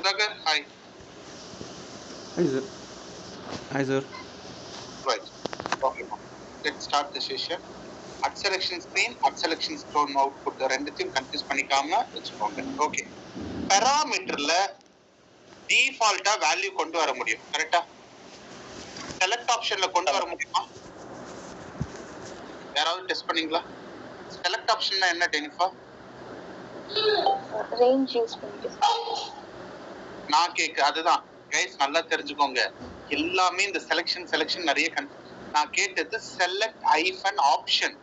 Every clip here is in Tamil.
Sudhakar, hi. Hi sir. Hi sir. Right. Okay. Let's start the session. At selection screen, at selection scroll output ரெண்டுத்தையும் கன்ஃபியூஸ் பண்ணிக்காம வச்சுக்கோங்க. ஓகே. பெராமீட்டர்ல டிஃபால்ட்டா வேல்யூ கொண்டு வர முடியும். கரெக்ட்டா? செலக்ட் ஆப்ஷன்ல கொண்டு வர முடியுமா? யாராவது டெஸ்ட் பண்ணீங்களா? செலக்ட் ஆப்ஷன்னா என்ன டெனிஃபா? ரேஞ்ச் யூஸ் பண்ணிட்டு நான் அதுதான் கைஸ் நல்லா தெரிஞ்சுக்கோங்க. எல்லாமே இந்த செலக்ஷன் நிறைய நான் கேட்டது செலக்ட் ஐஃபன் ஆப்ஷன்.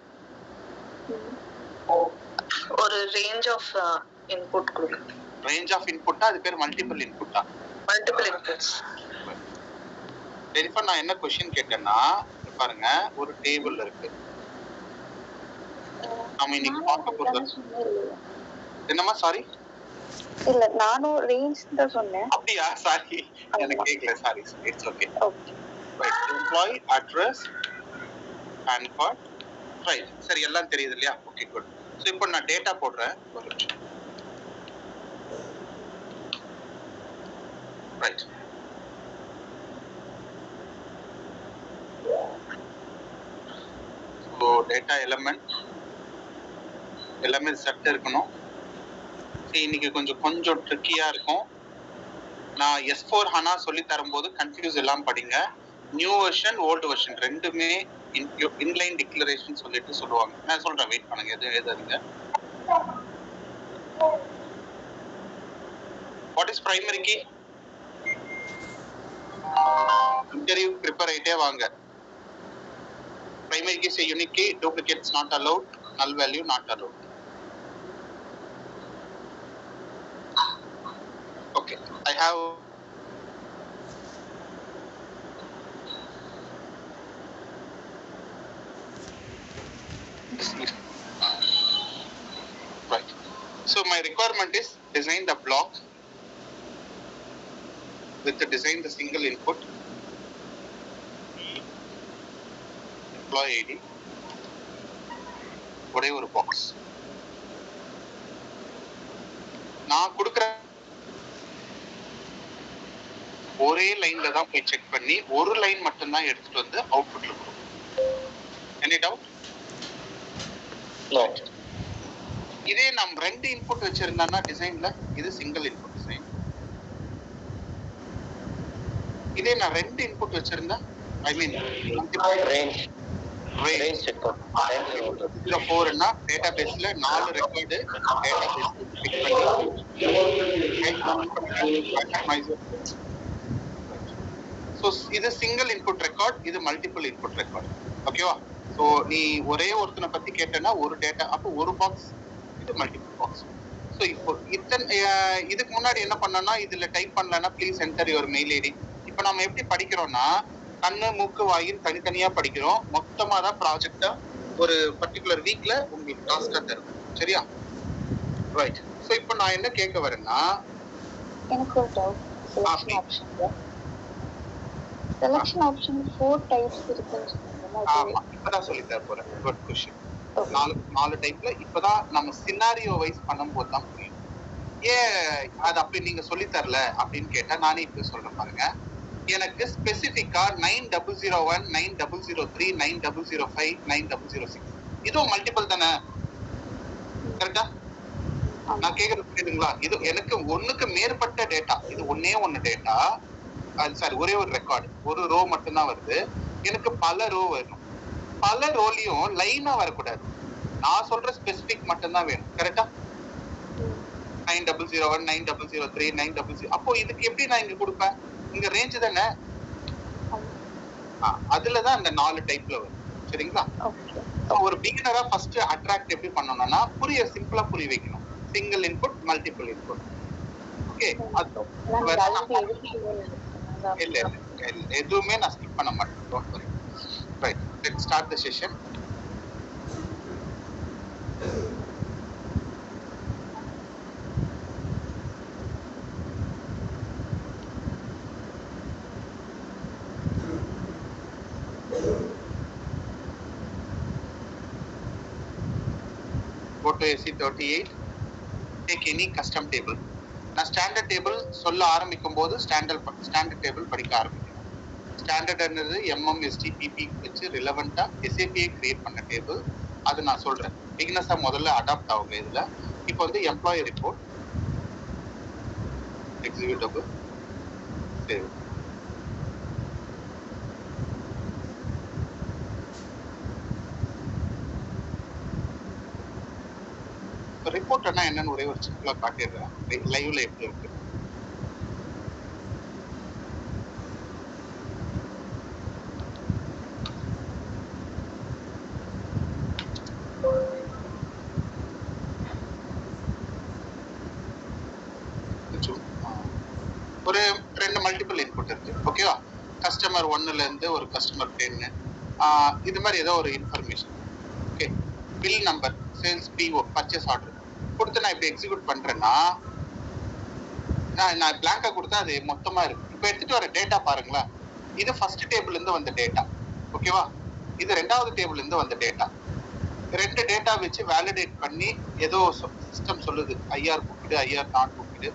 ஒரு ரேஞ்ச் ஆஃப் இன்புட் கொடுக்கும். ரேஞ்ச் ஆஃப் இன்புட்டா அது பேர் மல்டிபிள் இன்புட்டா? Multiple inputs. டெலிஃபோன் நான் என்ன क्वेश्चन கேட்டேன்னா பாருங்க, ஒரு டேபிள் இருக்கு. நாம இன்னைக்கு பார்க்க போறது என்னமா? சாரி இல்ல, நானும் ரேஞ்ச் தான் சொன்னேன். அப்படியா? சாரி, எனக்கு கேக்கல. Sorry, it's okay. Right. Employee address PAN card. Right. சரி, எல்லாம் தெரியுது இல்லையா? Okay, good. சோ இப்போ நான் டேட்டா போடுறேன். ஒரு நிமிஷம். ரைட். ஸோ டேட்டா எலிமெண்ட் எல்லாமே செட் இருக்கணும். இன்னைக்கு கொஞ்சம் ட்ரிக்கியா இருக்கும். நான் S4 HANA சொல்லி தரும்போது கன்ஃபியூஸ் எல்லாம் படிங்க. நியூ வெர்ஷன் ஓல்டு வெர்ஷன் ரெண்டுமே இன்லைன் டிக்ளரேஷன் சொல்லிட்டு சொல்லுவாங்க. நான் சொல்றேன், வெயிட் பண்ணுங்க, எதுவும் எழுதாதீங்க. What is primary key? Interview prepare ஆயிட்டே வாங்க. Primary key is unique key, duplicates not allowed, null value not allowed. Okay, I have right. So my requirement is design the block with the design the single input, employee ID, ஒரே ஒரு பாக்ஸ். நான் கொடுக்குற ஒரே லைன்ல தான் போய் செக் பண்ணி ஒரு லைன் மட்டும் தான் எடுத்துட்டு வந்து அவுட்புட்ல கொடுக்கும். Any doubt? இதே நம்ம ரெண்டு இன்புட் வச்சிருந்தோம்னா டிசைன்ல இது சிங்கிள் இன்புட் டிசைன். இதே நான் ரெண்டு இன்புட் வச்சிருந்தா ஐ மீன் ரேஞ்ச் செக் பண்ணு. 4 னா டேட்டாபேஸ்ல 4 ரெக்கார்ட் டேட்டாபேஸ் பிக் பண்ணி ஸோ இது சிங்கிள் இன்புட் ரெக்கார்ட், இது மல்டிபிள் இன்புட் ரெக்கார்ட். ஓகேவா? ஸோ நீ ஒரே ஒருத்தனை பத்தி கேட்டேன்னா ஒரு டேட்டா, அப்போ ஒரு பாக்ஸ், இது மல்டிபிள் பாக்ஸ். ஸோ இப்போ இதுக்கு முன்னாடி என்ன பண்ணோம்னா இதுல டைப் பண்ணலன்னா please enter your mail ID. இப்போ நம்ம எப்படி படிக்கிறோம்னா கண்ணு மூக்கு வாயின் தனித்தனியா படிக்கிறோம். மொத்தமா தான் ப்ராஜெக்டா ஒரு பர்டிகுலர் வீக்ல உங்களுக்கு டாஸ்கா தரும். சரியா? ரைட். ஸோ இப்போ நான் என்ன கேட்க வரேன்னா, எனக்கு ஒரு டவுட். செலக்ஷன் ஆப்ஷன் 4 டைப்ஸ் இருக்குன்னு சொன்னீங்க. ஆமா, இப்பதான் சொல்லி தர போறேன். Good question. நாலு டைப்ல இப்பதான் நம்ம சினாரியோ வைஸ் பண்ணும்போது தான் புரியும். ஏன் அது அப்படி நீங்க சொல்லி தரல அப்படின்னு கேட்டா நானே இப்ப சொல்றேன் பாருங்க. எனக்கு ஸ்பெசிபிக்கா 9001, 9003, 9005, 9006 இதுவும் மல்டிபிள் தானே? கரெக்டா? நான் கேக்குறது புரியுதுங்களா? இது எனக்கு ஒண்ணுக்கு மேற்பட்ட டேட்டா, இது ஒண்ணு டேட்டா, சாரி ஒரே ஒரு ரெக்கார்டு, ஒரு ரோ மட்டும்தான் வருது. எனக்கு பல ரோ வேணும். பல ரோலையும் லைனா வரக்கூடாது. நான் சொல்ற ஸ்பெசிபிக் மட்டும்தான் வேணும். கரெக்டா? 9001, 9003, 9006 அப்போ இதுக்கு எப்படி நான் இங்க கொடுப்பேன்? இங்க ரேஞ்ச் தானே, அதுலதான் அந்த 4 டைப்ல வரும். சரிங்களா? ஒரு பிகினரா ஃபர்ஸ்ட் அட்ராக்ட் எப்படி பண்ணணும்னா சிம்பிளா புரிய வைக்கணும். Single input, multiple input. Okay, இல்ல எதுவுமே நான் ஸ்கிப் பண்ண மாட்டேன். Don't worry. Right, let's start the session. Go to SE38, take any custom table. நான் ஸ்டாண்டர்ட் டேபிள் சொல்ல ஆரம்பிக்கும் போது ஸ்டாண்டர்ட் டேபிள் படிக்க ஆரம்பிக்கிறேன். ஸ்டாண்டர்ட்ன்றது MMSTPP வச்சு ரிலவெண்டா SAP கிரியேட் பண்ண டேபிள். அது நான் சொல்றேன். பிகினஸா முதல்ல அடாப்ட் ஆகுங்க இதுல. இப்போ வந்து எம்ப்ளாயி ரிப்போர்ட் எக்ஸிக்யூட்டபிள் சேவ். ரிப்போர்ட்னா என்னன்னு ஒரே ஒரு சிம்பிளா காட்டிடுறேன். லைவ்ல எப்படி இருக்கு ஒரு 2 மல்டிபிள் இன்புட் இருக்கு. ஓகேவா? கஸ்டமர் 1ல இருந்து ஒரு கஸ்டமர் 10 இது மாதிரி ஏதோ ஒரு information. Okay, bill number, sales PO, purchase order கொடுத்து நான் இப்போ எக்ஸிக்யூட் பண்றேன்னா நான் பிளாங்கா கொடுத்தா அது மொத்தமா இருக்கு. இப்போ எடுத்துட்டு வர டேட்டா பாருங்களேன். இது ஃபர்ஸ்ட் டேபிள்ல இருந்து வந்த டேட்டா. ஓகேவா? இது 2வது டேபிள்ல இருந்து வந்த டேட்டா. 2 டேட்டா வச்சு வேலிடேட் பண்ணி ஏதோ சிஸ்டம் சொல்லுது IR புக்கிடு, IR நாட் புக்கிடு.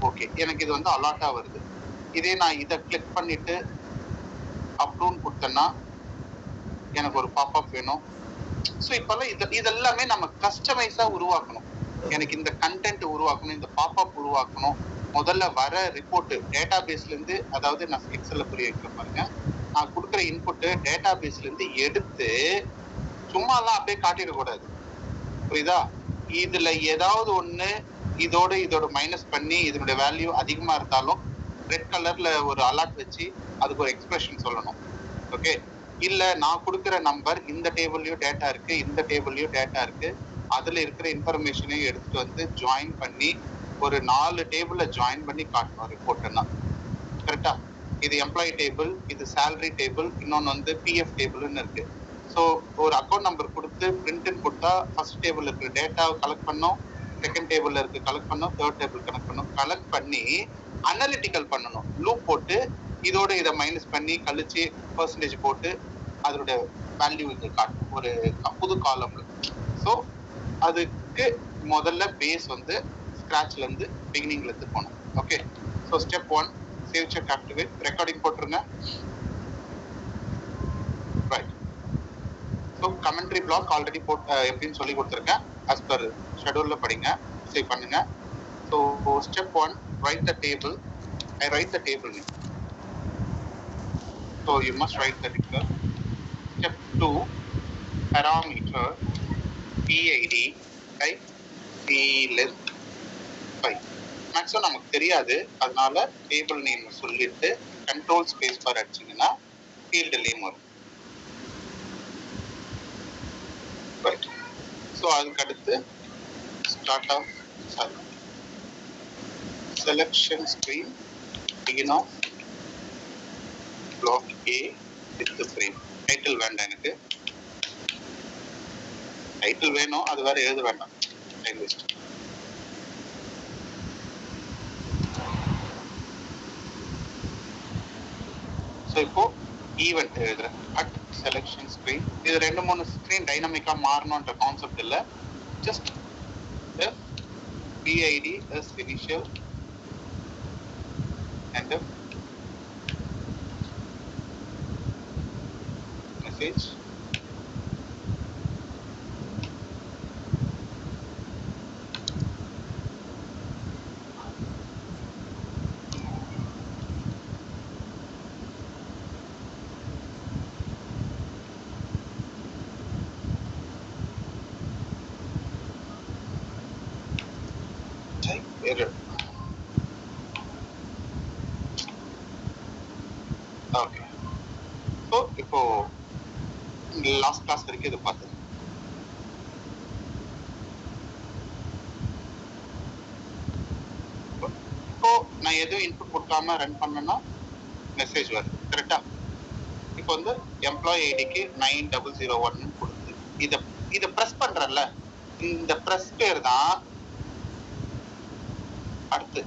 ஓகே, எனக்கு இது வந்து அலாட்டா வருது. இதே நான் இதை கிளிக் பண்ணிட்டு அப்ரூவ் கொடுத்தேன்னா எனக்கு ஒரு பாப்அப் வேணும். ஸோ இப்பெல்லாம் இதெல்லாமே நம்ம கஸ்டமைஸா உருவாக்கணும். எனக்கு இந்த கண்டென்ட் உருவாக்கணும், இந்த பாப்அப் உருவாக்கணும். முதல்ல வர ரிப்போர்ட் டேட்டா பேஸ்ல இருந்து, அதாவது நான் எக்ஸல்ல புரிய வைக்கிற பாருங்க, நான் கொடுக்குற இன்புட் டேட்டா பேஸ்ல இருந்து எடுத்து சும்மாலாம் அப்படியே காட்டிடக்கூடாது. புரியுதா? இதுல ஏதாவது ஒண்ணு இதோட மைனஸ் பண்ணி இதனுடைய வேல்யூ அதிகமா இருந்தாலும் ரெட் கலர்ல ஒரு அலர்ட் வச்சு அதுக்கு ஒரு எக்ஸ்பிரஷன் சொல்லணும். ஓகே, இல்ல நான் கொடுக்குற நம்பர் இந்த டேபிள்லயும் டேட்டா இருக்கு, இந்த டேபிள்லயும் டேட்டா இருக்கு, அதுல இருக்கிற இன்ஃபர்மேஷனையும் எடுத்துட்டு வந்து ஜாயின் பண்ணி ஒரு 4 டேபிள்ல ஜாயின் பண்ணி காட்டணும் ரிப்போர்ட்னா. கரெக்டா? இது எம்ப்ளாயி டேபிள், இது சேலரி டேபிள், இன்னொன்னு வந்து PF டேபிள்னு இருக்கு. ஸோ ஒரு அக்கௌண்ட் நம்பர் கொடுத்து பிரிண்ட்னு கொடுத்தா ஃபர்ஸ்ட் டேபிள் இருக்கிற டேட்டாவை கலெக்ட் பண்ணோம், செகண்ட் டேபிள்ல இருக்கு கலெக்ட் பண்ணோம், தேர்ட் டேபிள் கனெக்ட் பண்ணோம். கலெக்ட் பண்ணி அனலிட்டிக்கல் பண்ணணும். லூப் போட்டு இதோட இதை மைனஸ் பண்ணி கழிச்சு பர்சன்டேஜ் போட்டு அதோட வேல்யூ இங்க காட்டும் ஒரு புது காலம்ல. ஸோ அதுக்கு முதல்ல பேஸ் வந்து ஸ்கிராச்ல இருந்து பிகினிங்ல இருந்து போகணும். Okay, so step 1 save check activate. Recording போட்டுருங்க. Right. So commentary block already எப்படின்னு சொல்லி கொடுத்துருக்கேன். ஆஸ் பர் ஷெடியூல்ல படிங்க, சேவ் பண்ணுங்க. So step 1 right the table. I write the table name. So you must write the record. Step 2 parameter PID type P length 5. Maximum நமக்கு தெரியாது, அதனால டேபிள் நேம் சொல்லிட்டு கண்ட்ரோல் ஸ்பேஸ் பார் அடிச்சிங்கன்னா ஃபீல்டு நேம் வரும். ரைட். ஸோ அதுக்கு அடுத்து start of selection screen begin of block A with the frame. Title வேண்டாம், எனக்கு டைட்டில் வேணும், அது வேற எழுத வேண்டாம், டைம் வேஸ்ட். ஸோ இப்போ ஈவெண்ட் எழுதுறேன். At selection screen. இது 2-3 ஸ்க்ரீன் டைனமிக்கா மாறணும்ன்ற கான்செப்ட் இல்லை. Just PID as initial and a message. Type error. Okay, so இப்போ லாஸ்ட் கிளாஸ் வரைக்கும் இதை பார்த்தது. இப்போ நான் எதுவும் இன்புட் கொடுக்காம ரன் பண்ணேன்னா மெசேஜ் வருது. கரெக்டா? இப்போ வந்து எம்ப்ளாயி ஐடிக்கு 9001 கொடுத்து இதை ப்ரெஸ் பண்றேன்ல, இந்த ப்ரெஸ் பேர் தான் அடுத்து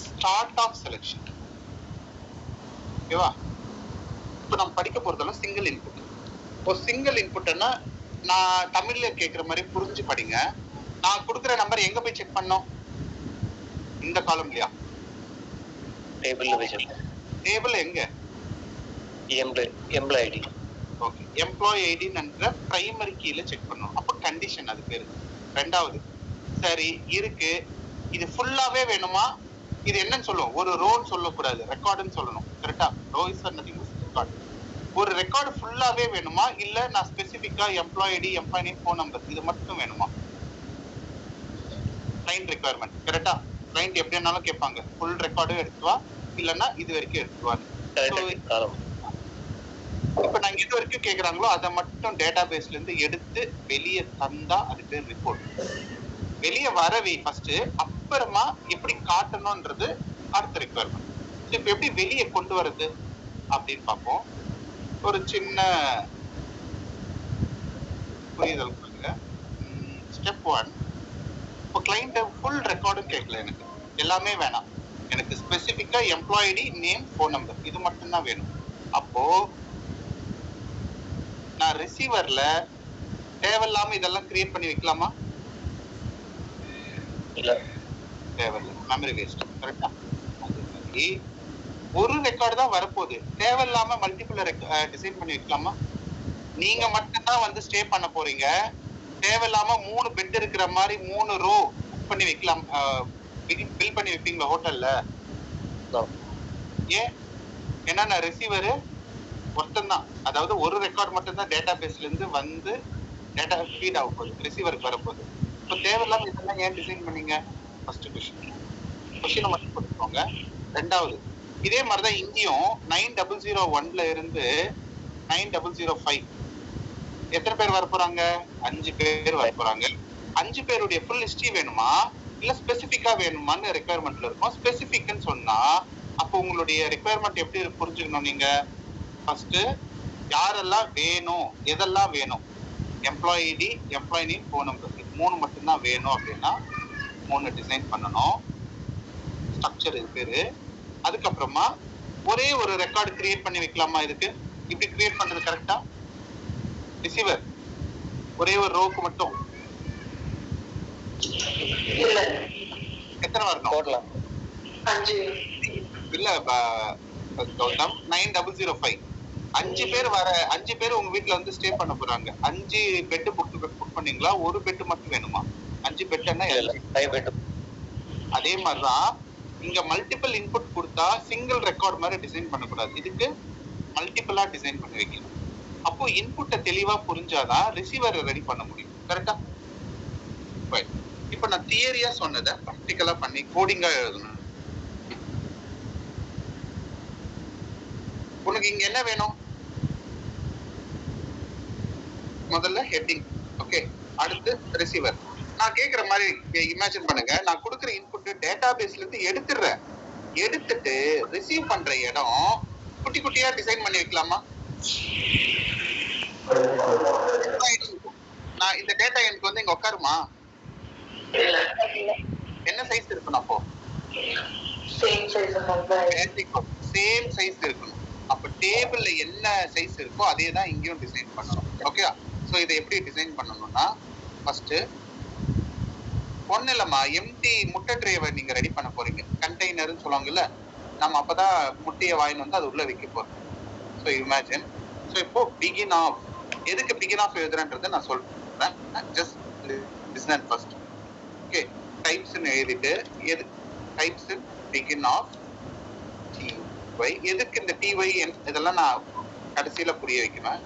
ஸ்டார்ட் ஆஃப் செலக்ஷன். ஓகேவா? இப்போ நம்ம படிக்க போறதெல்லாம் சிங்கிள் இன்புட். இப்போ சிங்கிள் இன்புட்னா நான் தமிழ்ல கேட்குற மாதிரி புரிஞ்சு படிங்க. நான் கொடுக்குற நம்பர் எங்க போய் செக் பண்ணோம்? இந்த காலம்லயா? டேபிள் எங்க? Employee ID. ஓகே, எம்ப்ளாய் ஐடின்ற பிரைமரி கீல செக் பண்ணணும். அப்ப கண்டிஷன் அது பேரு. ரெண்டாவது, சரி இருக்கு, இது ஃபுல்லாவே வேணுமா? இது என்னன்னு சொல்லுவோம்? ஒரு ரோன்னு சொல்லக்கூடாது, ரெக்கார்டுன்னு சொல்லணும். கரெக்டா? Row is nothing but record. ஒரு ரெக்கார்டு ஃபுல்லாவே வேணுமா, இல்ல நான் ஸ்பெசிபிக்கா employee ID, employee name, phone number இது மட்டும் வேணுமா? Client requirement. கரெக்டா? கிளைண்ட் எப்படி வேணாலும் கேட்பாங்க, ஃபுல் ரெக்கார்டும் எடுத்து வா, இல்லன்னா இது வரைக்கும் எடுத்து வா. இப்ப நாங்க இது வரைக்கும் கேக்குறாங்களோ அதை மட்டும் டேட்டா பேஸ்ல இருந்து எடுத்து வெளியே தந்தா அது பேர் ரிப்போர்ட். வெளியே வரவே ஃபர்ஸ்ட், அப்புறமா எப்படி காட்டணும்ன்றது அடுத்த ரெக்குயர்மெண்ட். இப்ப எப்படி வெளியே கொண்டு வர்றது அப்படின்னு பார்ப்போம். ஒரு சின்ன புரிதல் கொடுங்க. ஸ்டெப் 1, இப்போ கிளைண்ட் ஃபுல் ரெக்கார்டும் கேட்கல, எனக்கு எல்லாமே வேணாம், எனக்கு ஸ்பெசிபிக்கா employee ID, name, phone number இது மட்டும் தான் வேணும். அப்போ நான் ரிசீவர்ல தேவையில்லாம இதெல்லாம் கிரியேட் பண்ணி வைக்கலாமா? இல்ல, தேவையில்லை, மெமரி வேஸ்ட். கரெக்டா? ஒரு ரெக்கார்டு தான் வரப்போகுது, தேவையில்லாம மல்டிபிள் டிசைன் பண்ணி வைக்கலாமா? நீங்க மட்டும்தான் வந்து ஸ்டே பண்ண போறீங்க, தேவையில்லாம 3 பெட் இருக்கிற மாதிரி 3 ரோ புக் பண்ணி வைக்கலாம், பில் பண்ணி வைப்பீங்களா ஹோட்டல்ல? ஏன்? ஏன்னா நான் ரிசீவரு ஒருத்தன் தான், அதாவது ஒரு ரெக்கார்ட் மட்டும் தான் டேட்டா பேஸ்ல இருந்து வந்து டேட்டா ஃபீட் ஆக போகுது, ரிசீவருக்கு வரப்போகுது. இப்போ தேவையில்லாம இதெல்லாம் ஏன் டிசைன் பண்ணீங்க? ஃபர்ஸ்ட் கொஸ்டினை மட்டும் கொடுத்துக்கோங்க. ரெண்டாவது, இதே மாதிரிதான் இங்கேயும் 9001ல இருந்து 9005 எத்தனை பேர் வர போறாங்க? 5 பேர் வர போறாங்க. 5 பேருடைய ஃபுல் ஹிஸ்டரி வேணுமா, இல்ல ஸ்பெசிபிக்கா வேணுமான்னு ரெக்குயர்மெண்ட்ல இருக்கும். ஸ்பெசிபிக்னு சொன்னா அப்போ உங்களுடைய ரெக்குயர்மெண்ட் எப்படி புரிஞ்சுக்கணும் நீங்க? ஃபர்ஸ்ட் யாரெல்லாம் வேணும், எதெல்லாம் வேணும்? Employee ID, employee name, phone number, இது 3 மட்டும்தான் வேணும் அப்படின்னா 3 டிசைன் பண்ணணும். ஸ்ட்ரக்சர் இது பேரு. அதுக்கப்புறமா ஒரே ஒரு ரெக்கார்டு கிரியேட் பண்ணி வைக்கலாமா? இதுக்கு இப்படி கிரியேட் பண்றது கரெக்டா? ரிசீவர் ஒரே ஒரு ரோக்கு மட்டும் எத்தனை வரணும்? 5 இல்ல கௌதம், 9005 5 பேர் வர, 5 பேர் உங்க வீட்டுல வந்து ஸ்டே பண்ண போறாங்க. 5 பெட் புக் பண்ணீங்களா? ஒரு பெட் மட்டும் வேணுமா? 5 பெட்னா அதே மாதிரிதான் இங்க மல்டிபிள் இன்புட் கொடுத்தா சிங்கிள் ரெக்கார்ட் மாதிரி டிசைன் பண்ணக்கூடாது, இதுக்கு மல்டிபிளா டிசைன் பண்ணி வைக்கணும். அப்போ இன்புட்டை தெளிவா புரிஞ்சாதான் ரிசீவர் ரெடி பண்ண முடியும். கரெக்டா? இப்ப நான் தியரியா சொன்னதை ப்ராக்டிக்கலா பண்ணி கோடிங்கா எழுதணும். உனக்கு இங்க என்ன வேணும்? முதல்ல ஹெட்டிங். ஓகே, அடுத்து ரிசீவர். நான் கேக்குற மாதிரி இமேஜின் பண்ணுங்க, நான் கொடுக்குற இன்புட் டேட்டா பேஸ்ல இருந்து எடுத்துட்டு ரிசீவ் பண்ற இடம் குட்டி குட்டியா டிசைன் பண்ணி வைக்கலாமா? நான் இந்த டேட்டா எனக்கு வந்து இங்க உட்காருமா? என்ன சைஸ் இருக்கணும்? அப்போ சேம் சைஸ் இருக்கணும். அப்ப டேபிள்ல என்ன சைஸ் இருக்கோ அதே தான் இங்கேயும் டிசைன் பண்ணணும். ஓகே, சோ இதை எப்படி டிசைன் பண்ணணும்னா ஃபர்ஸ்ட் ஒண்ணு இல்லம்மா, எம்டி முட்டை ட்ரேவை நீங்க ரெடி பண்ண போறீங்க. கண்டெய்னர்னு சொல்லுவாங்கல்ல, நம்ம அப்பதான் முட்டையை வாங்கிட்டு வந்து அது உள்ள வைக்க போறோம். So imagine. ஸோ இப்போ பிகின் ஆஃப், எதுக்கு பிகின் ஆஃப் எழுதுறேன்றதை நான் சொல்றேன். Just listen first. ஓகே, டைப்ஸ்ன்னு எழுதிட்டு எது டைப்ஸ் பிகின் ஆஃப் டிஒய். எதுக்கு இந்த டிஒய் இதெல்லாம் நான் கடைசியில புரிய வைக்கிறேன்.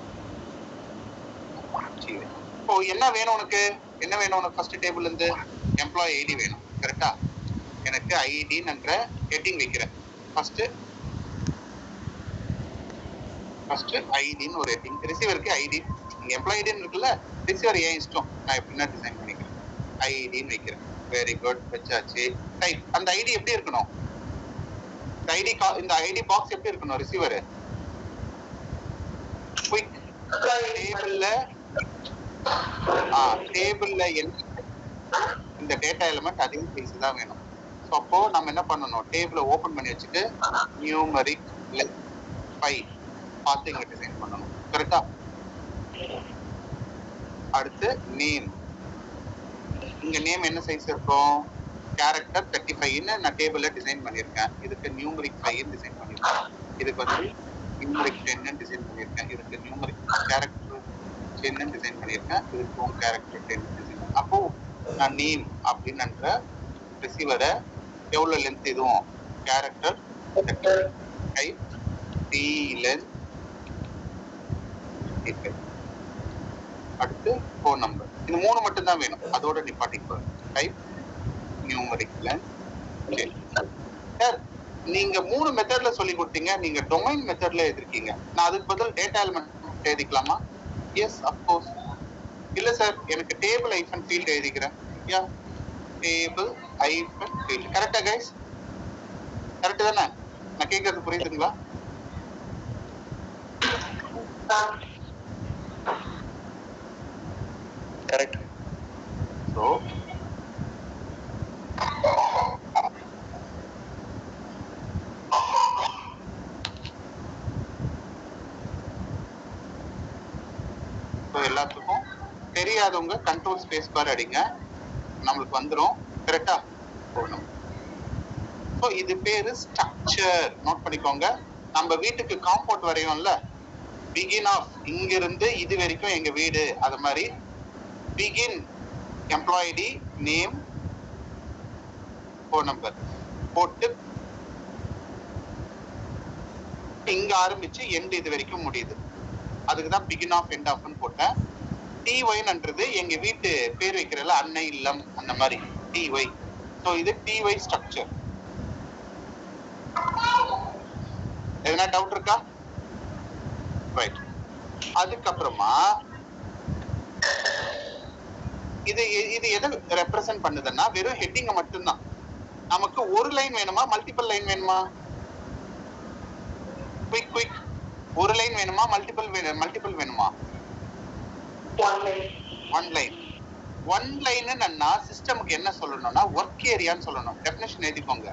இப்போ என்ன வேணும் உனக்கு? என்ன வேணும் உனக்கு? ஃபர்ஸ்ட் டேபிள்ல இருந்து எம்ப்ளாய் ஐடி வேணும். கரெக்டா? எனக்கு ஐடின்ற ஹெட்டிங் வைக்கிறேன். ஃபர்ஸ்ட் ஐடின்னு ஒரு ஹெட்டிங். ரிசீவருக்கு ஐடி, எம்ப்ளாய் ஐடின்னு இருக்குல்ல, ரிசீவர் ஏன் இஷ்டம், நான் எப்படின்னா டிசைன் பண்ணிக்கிறேன். ஐடின்னு வைக்கிறேன். வெரி குட், வச்சாச்சு. டைப். அந்த ஐடி எப்படி இருக்கணும்? இந்த ஐடி பாக்ஸ் எப்படி இருக்கணும்? ரிசீவர் குயிக் டேபிள்ல இந்த டேட்டா எலிமெண்ட் அதே சைஸ் தான் வேணும். ஸோ அப்போ நம்ம என்ன பண்ணணும்? டேபிளை ஓபன் பண்ணி வச்சுட்டு நியூமரிக் லெஸ் 5 பார்த்து இங்க டிசைன் பண்ணணும். கரெக்டா? அடுத்து நேம். இங்க நேம் என்ன சைஸ் இருக்கும்? கேரக்டர் 35ன்னு நான் டேபிள்ல டிசைன் பண்ணியிருக்கேன். இதுக்கு நியூமரிக் 5 டிசைன் பண்ணியிருக்கேன். இதுக்கு வந்து நியூமரிக் 10 டிசைன் பண்ணியிருக்கேன். இதுக்கு நியூமரிக் கேரக்டர் 10 டிசைன் பண்ணியிருக்கேன். இதுக்கும் கேரக்டர் 10 டிசைன். அப்போ நான் நேம் அப்படின்ற ரிசீவரை எவ்வளவு லென்த் இதுவும் கேரக்டர் டைப் டி லென்த் அடுத்து ஃபோன் நம்பர். இது 3 மட்டும் தான் வேணும். அதோட நிப்பாட்டிக்கு டைப் நியூமரிக் லென்த். சார் நீங்க 3 மெத்தட்ல சொல்லி கொடுத்தீங்க. நீங்க டொமைன் மெத்தட்ல எழுதிருக்கீங்க. நான் அதுக்கு பதில் டேட்டா எலிமெண்ட் எழுதிக்கலாமா? Yes of course. இல்ல சார் எனக்கு டேபிள் ஐஃபன் ஃபீல்ட் எழுதிக்கிறேன். Yeah table hyphen field. கரெக்டா கைஸ்? கரெக்ட் தானே? நான் கேட்கறது புரியுதுங்களா? கரெக்ட். ஸோ எல்லாத்துக்கும் தெரியாதவங்க கண்ட்ரோல் ஸ்பேஸ் பார் அடிங்க, நம்மளுக்கு வந்துடும். கரெக்டா? போகணும். ஸோ இது பேரு ஸ்ட்ரக்சர். நோட் பண்ணிக்கோங்க. நம்ம வீட்டுக்கு காம்பவுண்ட் வரையும்ல, பிகின் ஆஃப் இங்கிருந்து இது வரைக்கும் எங்க வீடு, அது மாதிரி பிகின் எம்ப்ளாய்டி நேம் ஃபோன் நம்பர் போட்டு இங்க ஆரம்பிச்சு எண்ட் இது வரைக்கும் முடியுது. அதுக்குதான் பிகின் ஆஃப் எண்ட் ஆஃப்னு போட்டேன். டிஒய்ன்றது எங்க வீட்டு பேர் வைக்கிறதுல அன்னை இல்லம் அந்த மாதிரி டிஒய். ஸோ இது டிஒய் ஸ்ட்ரக்சர். எதனா டவுட் இருக்கா? ரைட். அதுக்கப்புறமா இது இது எதை ரெப்ரசன்ட் பண்ணுதுன்னா வெறும் ஹெட்டிங்க மட்டும்தான். நமக்கு ஒரு லைன் வேணுமா மல்டிபிள் லைன் வேணுமா? Quick quick. ஒரு லைன் வேணுமா மல்டிபிள் வேணுமா? One line. ஒன் லைன்னா சிஸ்டமுக்கு என்ன சொல்லணும்னா ஒர்க் ஏரியான்னு சொல்லணும். டெஃபினிஷன் எழுதிக்கோங்க.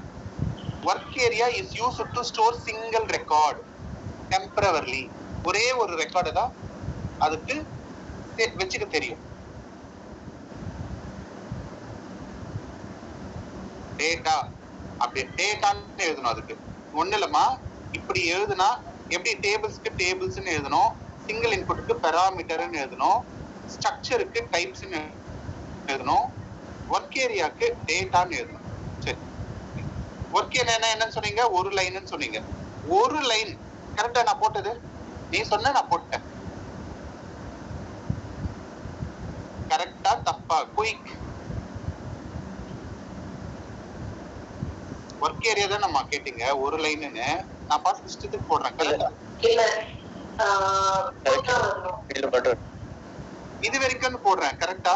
Work area is used to store single record டெம்பரவரிலி. ஒரே ஒரு ரெக்கார்டு தான் அதுக்கு வச்சுக்க தெரியும். டேட்டா அப்படி டேட்டான்னு எழுதணும். அதுக்கு ஒண்ணு இல்லம்மா, இப்படி எழுதுனா எப்படி டேபிள்ஸ்க்கு டேபிள்ஸ்ன்னு எழுதணும், சிங்கிள் இன்புட்டுக்கு பெராமீட்டர்னு எழுதணும், ஸ்ட்ரக்சருக்கு டைப்ஸ்ன்னு எழுதணும், ஒர்க் ஏரியாக்கு டேட்டான்னு எழுதணும். சரி, ஒர்க் ஏரியா என்னன்னு சொன்னீங்க? ஒரு லைன்னு சொன்னீங்க. ஒரு லைன் கரெக்டா நான் போட்டது? நீ சொன்ன நான் போட்டேன். கரெக்டா தப்பா? குயிக். ஒர்க் ஏரியா தான் நம்ம கேட்டீங்க. ஒரு லைன்னு நான் பாஸ் இஷ்டத்துக்கு போடுறேன். இது வரைக்கும் போடுறேன். கரெக்டா?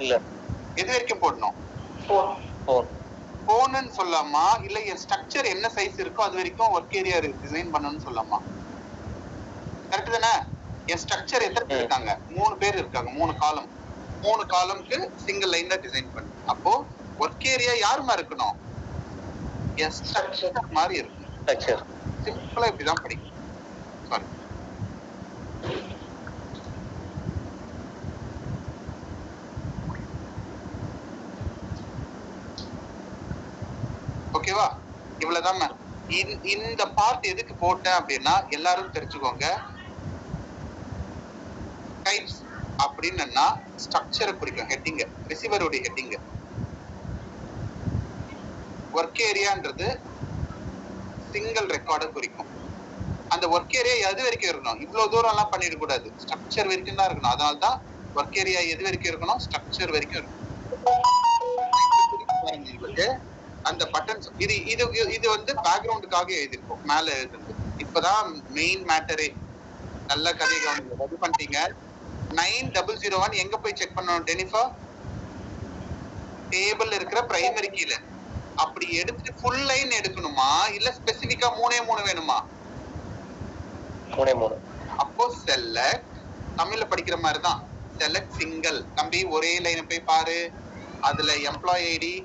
இல்ல, எது வரைக்கும் போடணும்? போன்னு சொல்லாமா? இல்ல என் ஸ்ட்ரக்சர் என்ன சைஸ் இருக்கோ அது வரைக்கும் ஒர்க் ஏரியா டிசைன் பண்ணணும்னு சொல்லாமா? கரெக்ட் தானே? என் ஸ்ட்ரக்சர் எத்தனை பேர் இருக்காங்க? 3 பேர் இருக்காங்க. 3 காலம். 3 காலம்க்கு சிங்கிள் லைன்ல டிசைன் பண்ணு. அப்போ ஒர்க் ஏரியா யாருமா இருக்கணும்? என் ஸ்ட்ரக்சர் மாதிரி இருக்கணும். ஸ்ட்ரக்சர் சிம்பிளா இப்படிதான் படிக்கும். சாரி. ஓகேவா? இவ்வளவுதான். இந்த பார்ட் எதுக்கு போட்டேன் அப்படின்னா எல்லாரும் தெரிஞ்சுக்கோங்க. டைப்ஸ் அப்படின்னா ஸ்ட்ரக்சரை குறிக்கும். ஹெட்டிங், ரிசீவருடைய ஹெட்டிங். ஒர்க் ஏரியான்றது சிங்கிள் ரெக்கார்டை குறிக்கும். அந்த ஒர்க் ஏரியா எது வரைக்கும் இருக்கணும்? இவ்வளவு தூரம் எல்லாம் பண்ணிட கூடாது. ஸ்ட்ரக்சர் வரைக்கும் தான் இருக்கணும். அதனால்தான் ஒர்க் ஏரியா எது வரைக்கும் இருக்கணும்? ஸ்ட்ரக்சர் வரைக்கும் இருக்கணும். அந்த பட்டன்ஸ் இது இது இது வந்து பேக்ரவுண்டுக்காக எழுதிருக்கும். மேல எழுதுறது இப்பதான் மெயின் மேட்டரே. நல்ல கதை கவனிங்க. ரெடி பண்ணிட்டீங்க. 9001 எங்க போய் செக் பண்ணணும்? டெனிஃபா டேபிள் இருக்கிற பிரைமரி கீழ அப்படி எடுத்துட்டு ஃபுல் லைன் எடுக்கணுமா இல்ல ஸ்பெசிபிக்கா 3 வேணுமா? 3. அப்போ செலக்ட், தமிழ்ல படிக்கிற மாதிரி தான், செலக்ட் சிங்கிள். தம்பி ஒரே லைனை போய் பாரு. அதுல employee ID,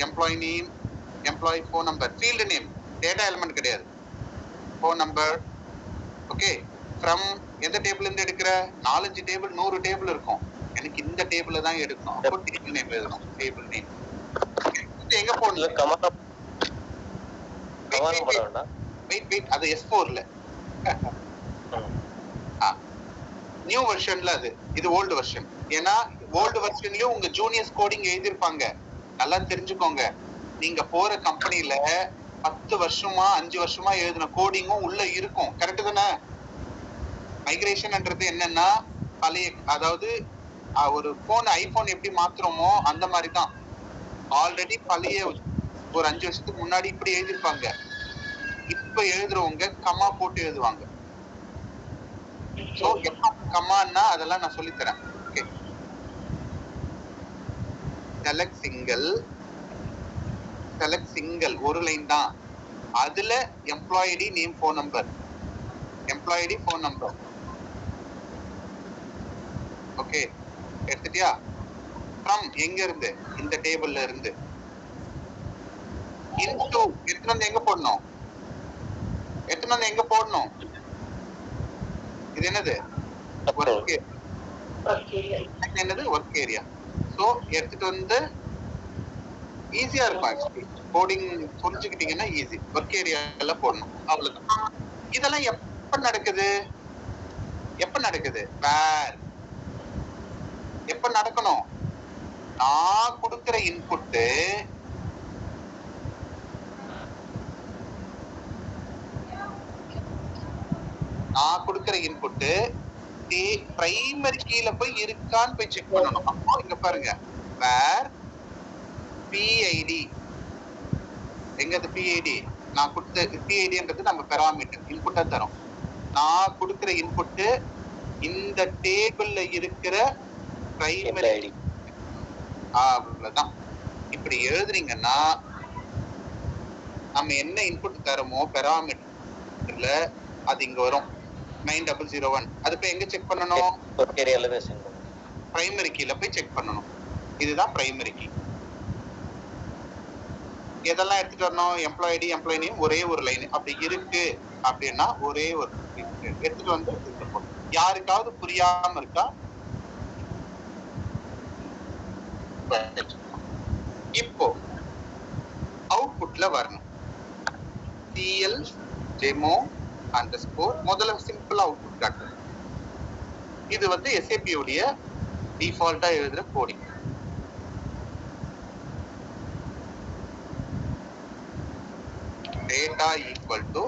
employee name, employee phone number, field name, data element கிடையாது, ஃபோன் நம்பர். ஓகே, ஃப்ரம் எந்த டேபிள் இருந்து எடுக்கிற? 4-5 டேபிள் 100 டேபிள் இருக்கும். எனக்கு இந்த டேபிள்ல தான் எடுக்கணும். அப்போ டேபிள் நேம் எழுதணும். டேபிள் நேம் எங்க போடணும்? வெயிட் அது S4ல நியூ வெர்ஷன்ல அது. இது ஓல்டு வெர்ஷன். ஏன்னா ஓல்டு வெர்ஷன்லயும் உங்க ஜூனியர்ஸ் கோடிங் எழுதிருப்பாங்க. நல்லா தெரிஞ்சுக்கோங்க. நீங்க போற கம்பெனில 10 வருஷமா 5 வருஷமா எழுதின கோடிங்கும் உள்ள இருக்கும். கரெக்ட் தானே? மைக்ரேஷன்ன்றது என்னன்னா பழைய, அதாவது ஒரு போன் ஐபோன் எப்படி மாத்துறோமோ அந்த மாதிரி தான். ஆல்ரெடி பழைய ஒரு 5 வருஷத்துக்கு முன்னாடி இப்படி எழுதிருப்பாங்க. இப்ப எழுதுறவங்க கமா போட்டு எழுதுவாங்க. சோ கமான்னா அதெல்லாம் நான் சொல்லி தரேன். ஓகே, செலக்ட் சிங்கிள் ஒரு லைன் தான். அதுல employee ID name phone number, employee ID phone number. Okay, எடுத்துட்டியா? ஃப்ரம் எங்க இருந்து? இந்த டேபிள்ல இருந்து. இன்டு எடுத்துட்டு வந்து எங்க போடணும்? எடுத்துட்டு வந்து எங்க போடணும்? இது என்னது? என்னது? Work area. சோ எடுத்துட்டு வந்து ஈஸியா இருக்கும். ஆக்சுவலி கோடிங் புரிஞ்சுக்கிட்டீங்கன்னா ஈஸி. ஒர்க் ஏரியால போடணும், அவ்வளவுதான். இதெல்லாம் எப்ப நடக்குது? வேர் எப்ப நடக்கணும்? நான் கொடுக்கிற இன்புட்டு பிரைமரி கீல போய் இருக்கான்னு போய் செக் பண்ணணும். அப்போ இங்க பாருங்க, வேர் பிஐடி. எங்க அது பிஐடி? நான் கொடுத்த பிஐடின்றது நம்ம பெராமீட்டர் இன்புட்டா தரோம். நான் கொடுக்கிற இன்புட் இந்த டேபிள்ல இருக்கிற பிரைமரி ஐடி. அவ்வளவுதான். இப்படி எழுதுறீங்கன்னா நம்ம என்ன இன்புட் தரமோ பெராமீட்டர்ல அது இங்க வரும். 9001. அது போய் எங்க செக் பண்ணணும்? பிரைமரி கீல போய் செக் பண்ணணும். இதுதான் பிரைமரி கீ. எதெல்லாம் எடுத்துட்டு வரணும்? எம்ப்ளாயி ஐடி, எம்ப்ளாயி நேம், ஒரே ஒரு லைன். அப்படி இருக்கு அப்படின்னா ஒரே ஒரு எடுத்துட்டு வந்து யாருக்காவது புரியாம இருக்கா? இப்போ அவுட்புட்ல வரணும். சிஎல் டெமோ அண்டர்ஸ்கோர் முதல்ல சிம்பிளா அவுட்புட் காட்டுறது. இது வந்து SAP உடைய டிஃபால்ட்டா எழுதுற கோடிங். டேட்டா ஈக்குவல் டு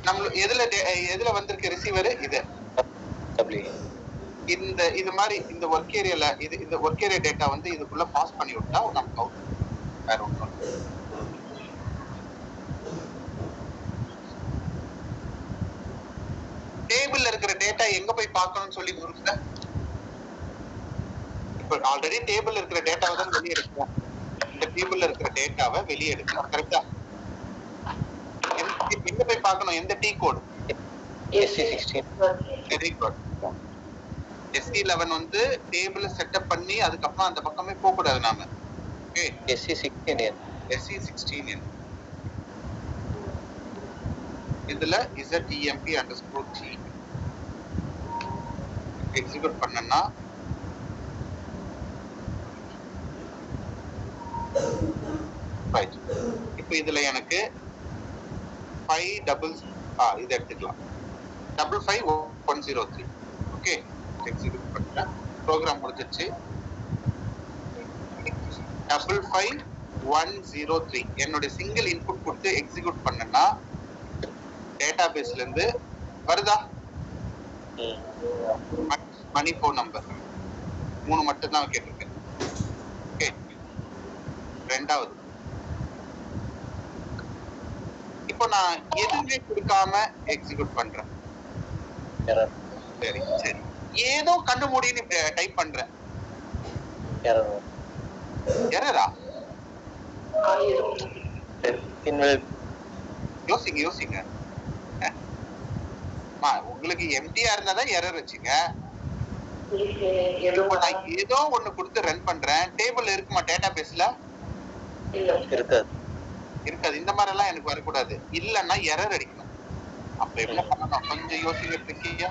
நம்ம எதுல வந்திருக்கு ரிசீவர்? இது இந்த இது மாதிரி இந்த ஒர்க் ஏரியால இந்த ஒர்க் ஏரியா டேட்டா வந்து இதுக்குள்ள பாஸ் பண்ணி விட்டா நமக்கு அவுட். வேற ஒன்றும் டேபிள்ல இருக்கிற டேட்டா எங்க போய் பார்க்கணும்னு சொல்லி கொடுங்க. இப்ப ஆல்ரெடி டேபிள்ல இருக்கிற டேட்டாவை தான் வெளியே எடுக்கணும். இந்த டேபிள்ல இருக்கிற டேட்டாவை வெளியே எடுக்கணும். கரெக்டா? எங்க போய் பார்க்கணும்? எந்த D code? SC16. Very good. SC11 வந்து டேபிள் செட்டப் பண்ணி அதுக்கப்புறம் அந்த பக்கமே போக கூடாது நாம. Okay, SC16. இதுல ZEMP_T எக்ஸிக்யூட் பண்ணனா ரைட். இப்போ இதுல எனக்கு 5 இது எடுத்துக்கலாம். 55103. ஓகே, எக்ஸிக்யூட் பண்றேன். ப்ரோக்ராம் முடிஞ்சிருச்சு. 55103 என்னோட சிங்கிள் இன்புட் கொடுத்து எக்ஸிக்யூட் பண்ணனா டேட்டாபேஸ்ல இருந்து வருதா? மணி ஃபோன் நம்பர் 3 மட்டும் தான் கேட்டிருக்கேன். ஓகே, ரெண்டாவது இப்போ நான் எதுவுமே கொடுக்காம எக்ஸிக்யூட் பண்றேன். சரி சரி, ஏதோ கண்டு மூடின்னு டைப் பண்றேன். எரரா? யோசிங்க. உங்களுக்கு எம்டியா இருந்தாதான் எரர் வச்சுங்க. நான் ஏதோ ஒண்ணு கொடுத்து ரன் பண்றேன். டேபிள் இருக்குமா? டேட்டா பேஸ்ல இருக்காது. இந்த மாதிரி எல்லாம் எனக்கு வரக்கூடாது. இல்லன்னா எரர் அடிக்கணும். அப்ப என்ன பண்ணணும்? கொஞ்சம் யோசிங்க. ட்ரிக்கியா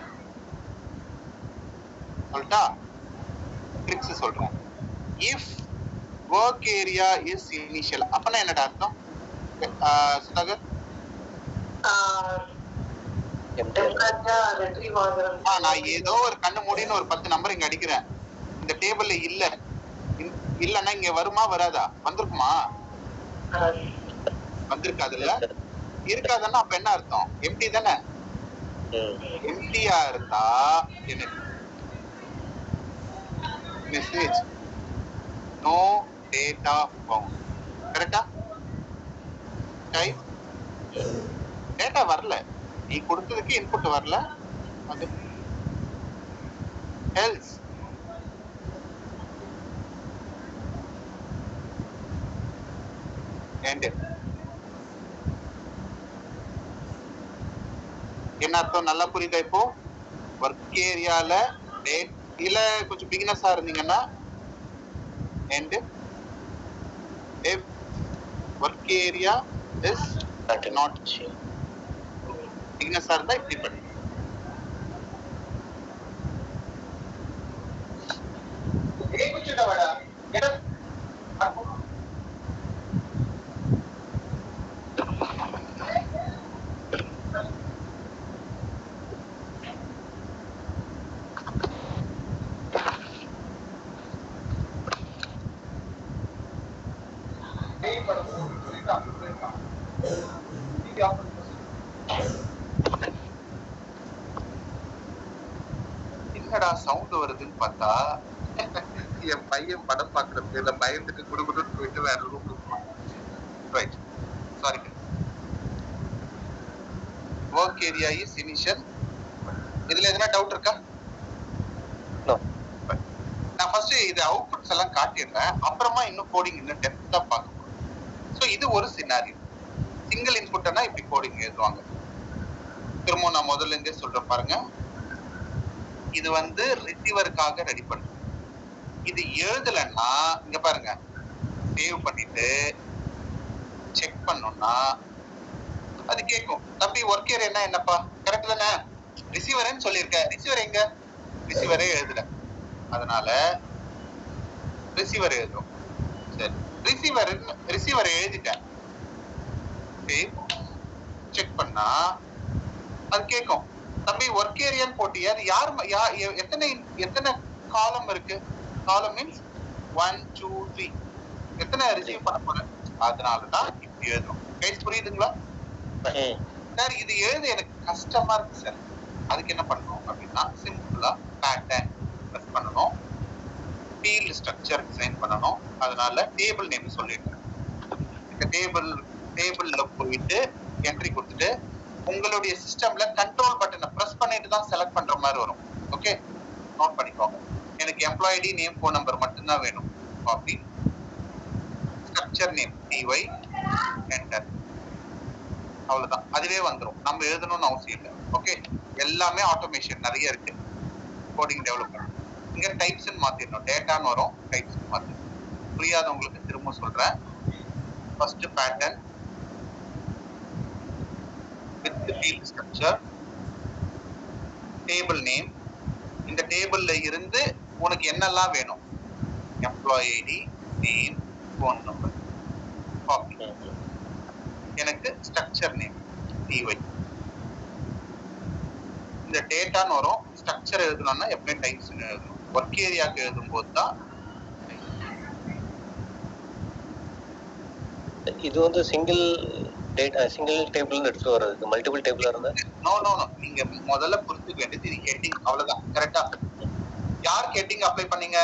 சொல்லட்டா? ட்ரிக்ஸ் சொல்றேன். If work area is initial அப்பனா என்னடா அர்த்தம் சுதாகர்? நான் ஏதோ ஒரு கண்ணு மூடின்னு ஒரு 10 நம்பர் இங்க அடிக்கிறேன், இந்த டேபிள்ல இல்லன்னா இங்க வருமா வராதா? வந்திருக்குமா? வந்திருக்காதுல்ல? இருக்காதுன்னா அப்ப என்ன அர்த்தம்? எம்டி தானே. எம்டியா இருந்தா எனக்கு மெசேஜ் நோ டேட்டா ஃபவுண்ட். கரெக்டா? டேட்டா வரல, நீ கொடுத்ததுக்கு இன்புட் வரல. அது எல்ஸ் என்ன அர்த்தம் நல்லா புரியுதா? இப்போ ஒர்க் ஏரியால இல்ல கொஞ்சம் பிகினஸா இருந்தீங்கன்னா and if work area is not பிகினஸா இருந்தா இப்படி பண்ணு. என்னடா சவுண்ட் வருதுன்னு பார்த்தா என் பையன் படம் பாக்குறது இல்ல, பயந்துட்டு குடுகுடுன்னு போயிட்டு வேற room right. Sorry. Work area is initial. இதுல எதனா டவுட் இருக்கா? நான் ஃபர்ஸ்ட் இது அவுட்புட்ஸ் எல்லாம் காட்டிடுறேன், அப்புறமா இன்னும் கோடிங் இன்னும் டெப்தா பார்க்க போறோம். ஸோ இது ஒரு சினாரியோ. சிங்கிள் இன்புட்னா இப்படி கோடிங் எழுதுவாங்க. திரும்ப நான் முதல்ல இருந்தே சொல்றேன் பாருங்க. இது வந்து ரிசீவருக்காக ரெடி பண்றோம். இது எழுதலன்னா இங்க பாருங்க, சேவ் பண்ணிட்டு செக் பண்ணோம்னா அது கேட்கும், தம்பி ஒர்க் ஏரியா என்னப்பா கரெக்ட் தானே, ரிசீவர்னு சொல்லியிருக்க, ரிசீவர் எங்க? ரிசீவரே எழுதல, அதனால ரிசீவர் எழுதும். சரி, ரிசீவர் எழுதிட்டேன், செக் பண்ணா அது கேட்கும், தம்பி ஒர்க் ஏரியான்னு போட்டியா, அது யார் எத்தனை காலம் இருக்கு? காலம் மீன்ஸ் 1 2 3 எத்தனை ரிசீவ் பண்ண போறேன், அதனாலதான் இப்படி எழுதும். கைஸ் புரியுதுங்களா? சார் இது எழுத எனக்கு கஷ்டமா இருக்கு சார், அதுக்கு என்ன பண்ணணும் அப்படின்னா சிம்பிளா பேட்டர்ன் பிரஸ் பண்ணணும், ஃபீல்ட் ஸ்ட்ரக்சர் டிசைன் பண்ணணும். அதனால டேபிள் நேம் சொல்லிடுறேன். இந்த டேபிள்ல போயிட்டு என்ட்ரி கொடுத்துட்டு உங்களுடைய சிஸ்டம்ல கண்ட்ரோல் பட்டனை பிரஸ் பண்ணிட்டு தான் செலக்ட் பண்ற மாதிரி வரும். ஓகே, நோட் பண்ணிக்கோங்க. எனக்கு employee ID name phone number மட்டும்தான் வேணும். Copy, structure name dy, enter. அவ்வளவுதான், அதுவே வந்துடும், நம்ம எழுதணும்னு அவசியம் இல்லை. ஓகே, எல்லாமே ஆட்டோமேஷன் நிறைய இருக்கு கோடிங் டெவலப்மெண்ட். இங்க டைப்ஸ் மாத்திடணும், டேட்டான்னு வரும், டைப்ஸ் மாத்திடணும். புரியாதவங்களுக்கு திரும்ப சொல்றேன். First pattern with the field structure, table name. இந்த டேபிள்ல இருந்து உனக்கு என்னெல்லாம் வேணும், employee ID, name, phone number, copy. எனக்கு ஸ்ட்ரக்சர் நேம் dy. இந்த டேட்டான்னு வரும், ஸ்ட்ரக்சர் எழுதணும்னா எப்பவுமே டைப்ஸ் எழுதணும். ஒர்க் ஏரியாவுக்கு எழுதும் போது தான் இது வந்து சிங்கிள் டேபிள் எடுத்து வர்றதுக்கு மல்டிபிள் டேபிளா இருந்தா நோ நீங்க முதல்ல புரிஞ்சுக்க வேண்டியது இது ஹெட்டிங், அவ்வளவுதான். கரெக்டா? யார் ஹெட்டிங் அப்ளை பண்ணீங்க?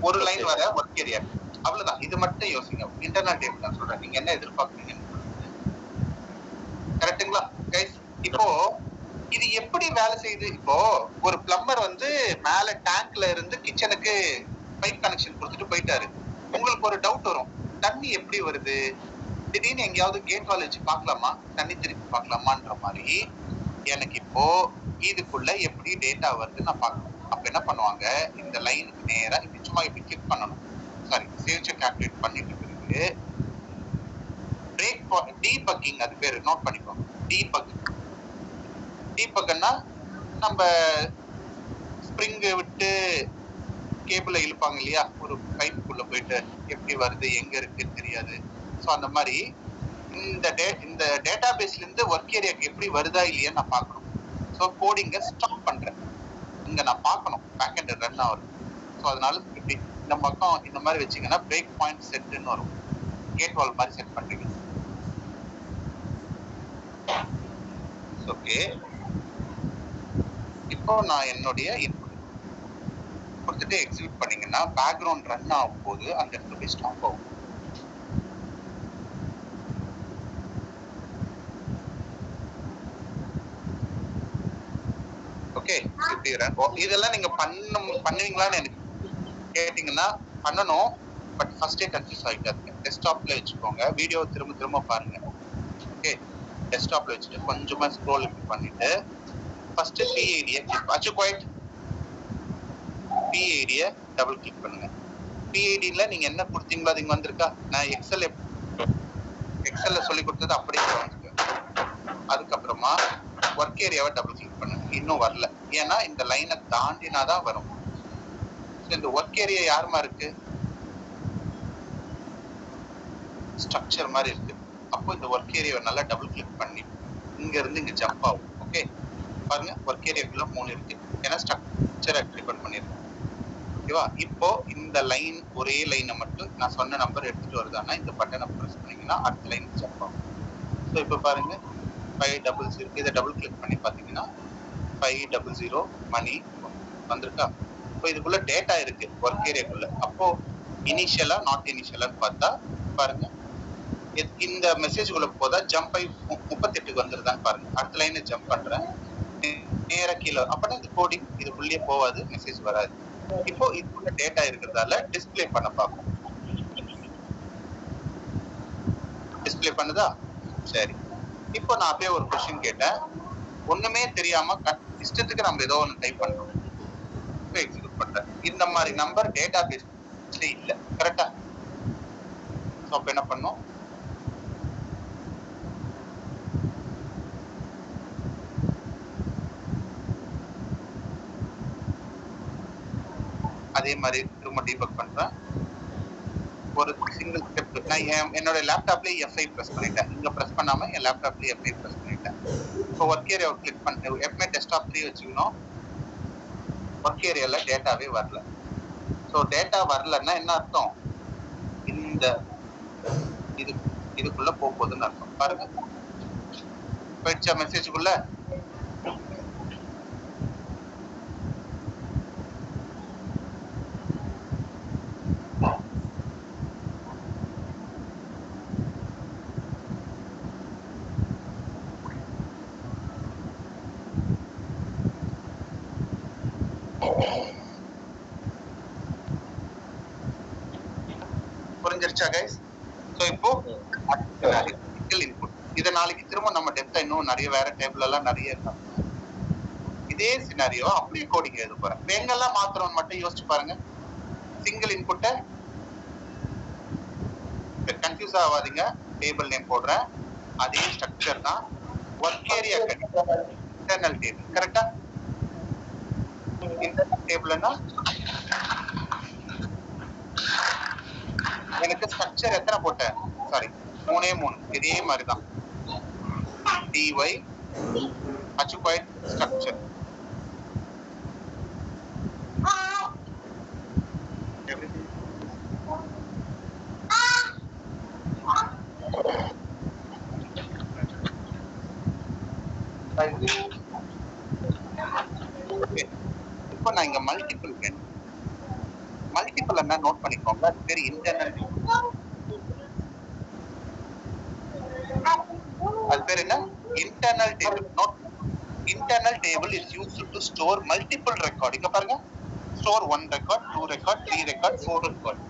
ஒரு லைன் வர ஒர்க் ஏரியா, அவ்வளவுதான். இது மட்டும் யோசிங்க. இன்டர்னல் டேபிள் தான் சொல்றேன், நீங்க என்ன எதிர்பார்க்குறீங்க. கரெக்ட்டுங்களா கைஸ்? இப்போ இது எப்படி வேலை செய்யுது? இப்போ ஒரு பிளம்பர் வந்து மேல டேங்க்ல இருந்து கிச்சனுக்கு பைப் கனெக்ஷன் கொடுத்துட்டு போயிட்டாரு. உங்களுக்கு ஒரு டவுட் வரும், தண்ணி எப்படி வருது? திடீர்னு எங்கேயாவது கேட் வால் வச்சு பார்க்கலாமா, தண்ணி திருப்பி பார்க்கலாமான்ற மாதிரி எனக்கு இப்போ இதுக்குள்ள எப்படி டேட்டா வருது நான் பார்க்கணும். அப்ப என்ன பண்ணுவாங்க, இந்த லைனுக்கு நேரா இப்படி சும்மா இப்படி கிளிக் பண்ணணும். சாரி, சேவ் செக் கால்குலேட் பண்ணிட்டு பிறகு டீபக்கிங், அது பேரு நோட் பண்ணிக்கோங்க. டீபக்னா நம்ம ஸ்ப்ரிங் விட்டு கேபிள இழுப்பாங்க இல்லையா, ஒரு பைப்புக்குள்ள போயிட்டு எப்படி வருது எங்க இருக்குன்னு தெரியாது. ஸோ அந்த மாதிரி இந்த டேட்டா பேஸ்ல இருந்து ஒர்க் ஏரியாக்கு எப்படி வருதா இல்லையா நான் பார்க்கணும். ஸோ கோடிங்க ஸ்டாப் பண்றேன், இங்க நான் பார்க்கணும் பேக் எண்ட் ரன் ஆகுது. ஸோ அதனால இப்படி இந்த பக்கம் இந்த மாதிரி வச்சீங்கன்னா பிரேக் பாயிண்ட் செட்னு வரும், கேட் வால் மாதிரி செட் பண்றீங்க. ஓகே, இப்போ நான் என்னுடைய இன்புட் கொடுத்துட்டு எக்ஸிக்யூட் பண்ணீங்கன்னா பேக்ரவுண்ட் ரன் ஆகும் போது அந்த இடத்துல போய் ஸ்டாப் ஆகும். ஓகே, இதெல்லாம் நீங்க பண்ணுவீங்களான்னு எனக்கு கேட்டீங்கன்னா பண்ணணும். பட் ஃபர்ஸ்டே கன்ஃபியூஸ் ஆகிட்டாருங்க. டெஸ்க்டாப்ல வச்சுக்கோங்க, வீடியோ திரும்ப திரும்ப பாருங்க. ஓகே, டெஸ்க்டாப்ல வச்சுட்டு கொஞ்சமா ஸ்க்ரோல் பண்ணிட்டு ஃபர்ஸ்ட் பிஐடியை பிஐடியை டபுள் கிளிக் பண்ணுங்க. பிஐடியில் நீங்க என்ன கொடுத்தீங்களோ அது இங்க வந்திருக்கா? நான் எக்ஸல்ல சொல்லி கொடுத்தது அப்படியே வந்துருக்கு. அதுக்கப்புறமா ஒர்க் ஏரியாவை டபுள் கிளிக் பண்ணுங்க. இன்னும் வரல, ஏன்னா இந்த லைனை தாண்டினாதான் வரும். இந்த ஒர்க் ஏரியா யாருமா இருக்கு? ஸ்ட்ரக்சர் மாதிரி இருக்கு. அப்போ இந்த ஒர்க் ஏரியாவை நல்லா டபுள் கிளிக் பண்ணி இங்க இருந்து இங்க ஜம்ப் ஆகும். ஓகே, பாருங்க ஒர்க் ஏரியாக்குள்ள 3 இருக்கு, ஏன்னா ஸ்ட்ரக்சரை டிபெண்ட் பண்ணிருக்கு. ஓகேவா? இப்போ இந்த லைன் ஒரே லைனை மட்டும் நான் சொன்ன நம்பர் எடுத்துட்டு வருதானா இந்த பட்டனை ப்ரெஸ் பண்ணீங்கன்னா அடுத்த லைன் ஜம்ப் ஆகும். ஸோ இப்போ பாருங்க 500 இதை டபுள் கிளிக் பண்ணி பார்த்தீங்கன்னா 500 மணி வந்திருக்கா? இப்போ இதுக்குள்ள டேட்டா இருக்கு ஒர்க் ஏரியாக்குள்ள. அப்போ இனிஷியலா நாட் இனிஷியலான்னு பார்த்தா பாருங்க, இந்த மெசேஜ்குள்ள போதா ஜம்ப் ஆகி 38க்கு வந்துருதான்னு பாருங்க. அடுத்த லைனை ஜம்ப் பண்றேன், நேரா கீழே. அப்பனா இந்த கோடிங் இதுக்குள்ளேயே போவாது, மெசேஜ் வராது. இப்போ இதுக்குள்ள டேட்டா இருக்கிறதால டிஸ்பிளே பண்ண பார்ப்போம். டிஸ்பிளே பண்ணுதா? சரி. இப்போ நான் அப்படியே ஒரு கொஸ்டின் கேட்டேன், ஒண்ணுமே தெரியாம இஷ்டத்துக்கு நம்ம ஏதோ ஒன்று டைப் பண்றோம். இப்போ எக்ஸிக்யூட் பண்றேன். இந்த மாதிரி நம்பர் டேட்டா பேஸ்ல இல்ல, கரெக்டா? ஸோ அப்போ என்ன பண்ணோம்? அதே மாதிரி திரும்ப டீபக் பண்றேன். ஒரு சிங்கிள் ஸ்டெப் நான் என்னோட லேப்டாப்லயே F5 பிரஸ் பண்ணிட்டேன், இங்க பிரஸ் பண்ணாம என் லேப்டாப்லயே F5 பிரஸ் பண்ணிட்டேன். இப்போ ஒர்க் ஏரியாவை கிளிக் பண்ணிட்டு எப்பவுமே டெஸ்க்டாப் 3 வச்சுக்கணும். ஒர்க் ஏரியால டேட்டாவே வரல. ஸோ டேட்டா வரலன்னா என்ன அர்த்தம்? இந்த இதுக்குள்ள போகுதுன்னு அர்த்தம். பாருங்க போயிடுச்சா மெசேஜுக்குள்ள? புரிஞ்சிருச்சா கைஸ்? ஸோ இப்போ சிங்கிள் இன்புட். இதை நாளைக்கு திரும்ப நம்ம டெப்தா இன்னும் நிறைய வேற டேபிள் எல்லாம் நிறைய இருக்காங்க. இதே சினாரியோ அப்படியே கோடிங் எழுத போறேன். எங்கெல்லாம் மாத்திரம் மட்டும் யோசிச்சு பாருங்க. சிங்கிள் இன்புட்டை கன்ஃபியூஸ் ஆகாதீங்க. டேபிள் நேம் போடுறேன், அதே ஸ்ட்ரக்சர் தான். ஒர்க் ஏரியா இன்டர்னல் டேபிள், கரெக்டா? இன்டர்னல் டேபிள்னா எனக்கு ஸ்ட்ரக்சர் எத்தனை போட்டேன்? சாரி, 3 இதே மாதிரி தான். dy occupied structure. இப்போ நான் இங்க மல்டிபிள் வேணும். மல்டிபிள் என்ன நோட் பண்ணிக்கோங்க, அது பேர் இன்டர்னல். அது பேர் என்ன? Internal table. Note, internal table is used to store multiple record. இங்க பாருங்க, store 1 record, 2 record, 3 record, 4 record.